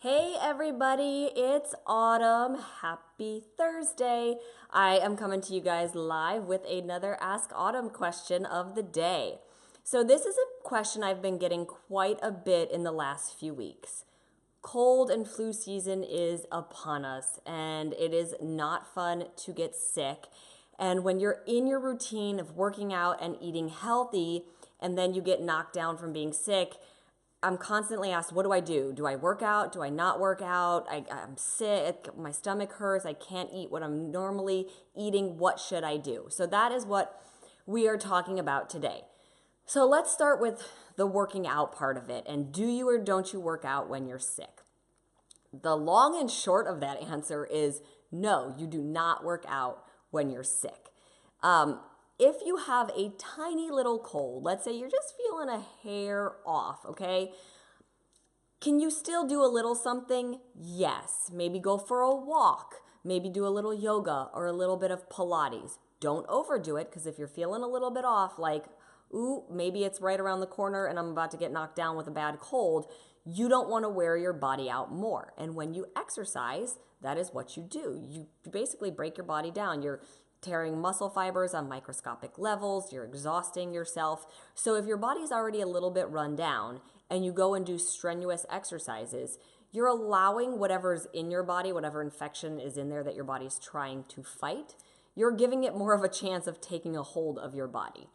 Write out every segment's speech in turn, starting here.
Hey everybody, it's Autumn. Happy Thursday. I am coming to you guys live with another Ask Autumn question of the day. So, this is a question I've been getting quite a bit in the last few weeks. Cold and flu season is upon us, and it is not fun to get sick. And when you're in your routine of working out and eating healthy, and then you get knocked down from being sick, I'm constantly asked, what do I do? Do I work out? Do I not work out? I'm sick. My stomach hurts. I can't eat what I'm normally eating. What should I do? So that is what we are talking about today. So let's start with the working out part of it. And do you or don't you work out when you're sick? The long and short of that answer is no, you do not work out when you're sick. If you have a tiny little cold, let's say you're just feeling a hair off, okay? Can you still do a little something? Yes. Maybe go for a walk. Maybe do a little yoga or a little bit of Pilates. Don't overdo it, because if you're feeling a little bit off, like, ooh, maybe it's right around the corner and I'm about to get knocked down with a bad cold, you don't want to wear your body out more. And when you exercise, that is what you do. You basically break your body down. You're tearing muscle fibers on microscopic levels, you're exhausting yourself. So if your body's already a little bit run down and you go and do strenuous exercises, you're allowing whatever's in your body, whatever infection is in there that your body's trying to fight, you're giving it more of a chance of taking a hold of your body.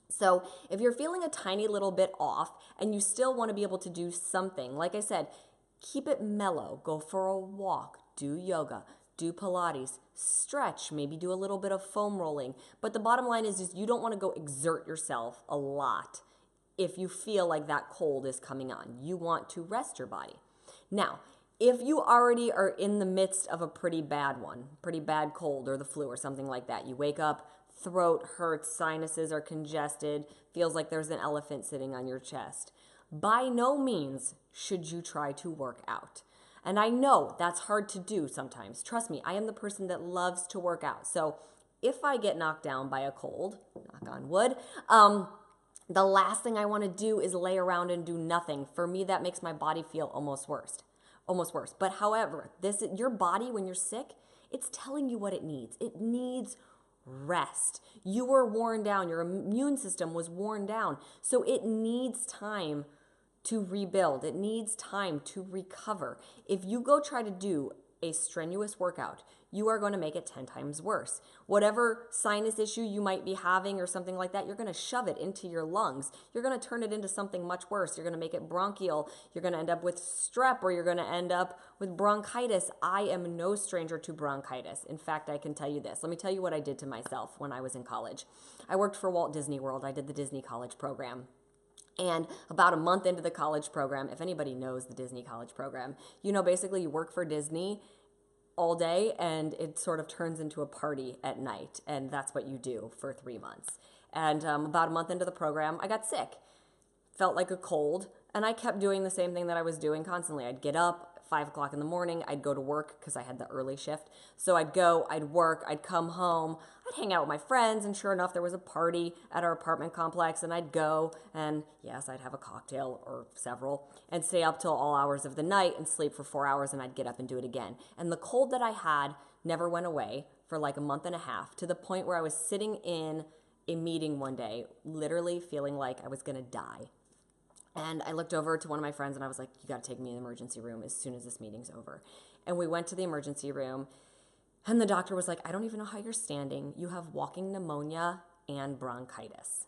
So if you're feeling a tiny little bit off and you still want to be able to do something, like I said, keep it mellow. Go for a walk, do yoga, do Pilates, stretch, maybe do a little bit of foam rolling. But the bottom line is you don't want to go exert yourself a lot if you feel like that cold is coming on. You want to rest your body. Now, if you already are in the midst of a pretty bad cold or the flu or something like that, you wake up, throat hurts, sinuses are congested, feels like there's an elephant sitting on your chest, by no means should you try to work out. And I know that's hard to do sometimes. Trust me, I am the person that loves to work out. So if I get knocked down by a cold, knock on wood, the last thing I want to do is lay around and do nothing. For me, that makes my body feel almost worse. But however, your body, when you're sick, it's telling you what it needs. It needs rest. You were worn down. Your immune system was worn down. So it needs time to rebuild. It needs time to recover. If you go try to do a strenuous workout, you are going to make it 10 times worse. Whatever sinus issue you might be having or something like that, you're going to shove it into your lungs. You're going to turn it into something much worse. You're going to make it bronchial. You're going to end up with strep, or you're going to end up with bronchitis. I am no stranger to bronchitis. In fact, I can tell you this. Let me tell you what I did to myself when I was in college. I worked for Walt Disney World. I did the Disney College program. And about a month into the college program, if anybody knows the Disney College program, basically you work for Disney all day and it sort of turns into a party at night. And that's what you do for 3 months. And about a month into the program, I got sick. Felt like a cold. And I kept doing the same thing that I was doing constantly. I'd get up. 5 o'clock in the morning, I'd go to work because I had the early shift. So I'd go, I'd work, I'd come home, I'd hang out with my friends, and sure enough, there was a party at our apartment complex, and I'd go, and yes, I'd have a cocktail or several, and stay up till all hours of the night and sleep for 4 hours, and I'd get up and do it again. And the cold that I had never went away for like a month and a half, to the point where I was sitting in a meeting one day, literally feeling like I was gonna die. And I looked over to one of my friends and I was like, you got to take me to the emergency room as soon as this meeting's over. And we went to the emergency room and the doctor was like, I don't even know how you're standing. You have walking pneumonia and bronchitis.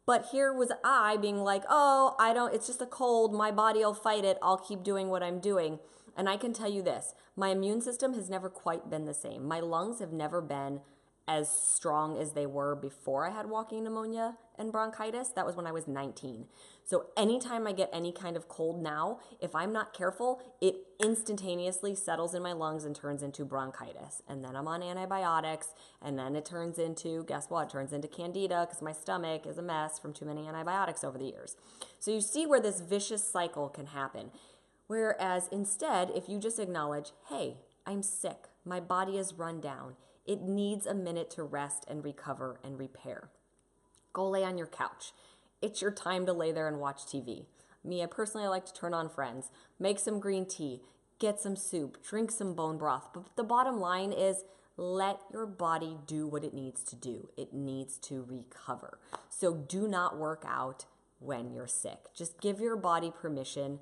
But here was I being like, it's just a cold. My body will fight it. I'll keep doing what I'm doing. And I can tell you this, my immune system has never quite been the same. My lungs have never been as strong as they were before I had walking pneumonia and bronchitis. That was when I was 19. So anytime I get any kind of cold now, if I'm not careful, it instantaneously settles in my lungs and turns into bronchitis. And then I'm on antibiotics, and then it turns into, guess what? It turns into candida because my stomach is a mess from too many antibiotics over the years. So you see where this vicious cycle can happen. Whereas instead, if you just acknowledge, hey, I'm sick, my body is run down, it needs a minute to rest and recover and repair. Go lay on your couch. It's your time to lay there and watch TV. Me, I personally like to turn on Friends, make some green tea, get some soup, drink some bone broth. But the bottom line is let your body do what it needs to do. It needs to recover. So do not work out when you're sick. Just give your body permission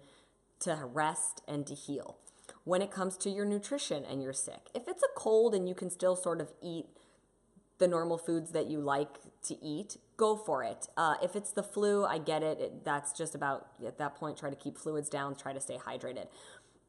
to rest and to heal. When it comes to your nutrition and you're sick, if it's a cold and you can still sort of eat the normal foods that you like to eat, go for it. If it's the flu, I get it. That's just about, at that point, try to keep fluids down, try to stay hydrated.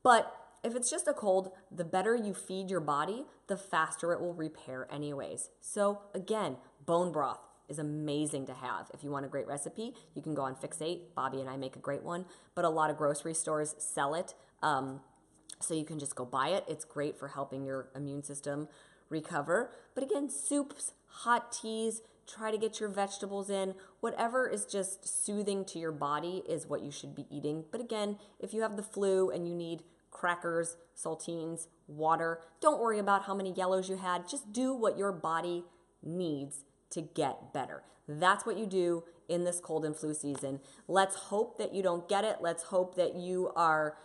But if it's just a cold, the better you feed your body, the faster it will repair anyways. So again, bone broth is amazing to have. If you want a great recipe, you can go on Fixate. Bobby and I make a great one, but a lot of grocery stores sell it. So you can just go buy it. It's great for helping your immune system recover. But again, soups, hot teas, try to get your vegetables in. Whatever is just soothing to your body is what you should be eating. But again, if you have the flu and you need crackers, saltines, water, don't worry about how many yellows you had. Just do what your body needs to get better. That's what you do in this cold and flu season. Let's hope that you don't get it. Let's hope that you are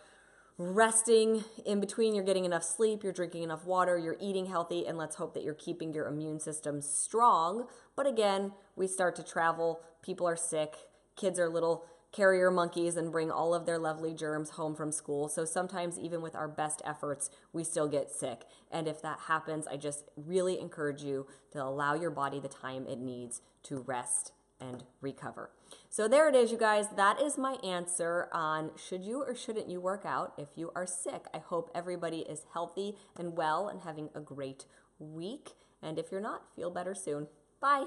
resting in between, you're getting enough sleep, you're drinking enough water, you're eating healthy, and let's hope that you're keeping your immune system strong. But again, we start to travel, people are sick, kids are little carrier monkeys and bring all of their lovely germs home from school. So sometimes even with our best efforts, we still get sick. And if that happens, I just really encourage you to allow your body the time it needs to rest and recover. So there it is, you guys. That is my answer on should you or shouldn't you work out if you are sick. I hope everybody is healthy and well and having a great week. And if you're not, feel better soon. Bye.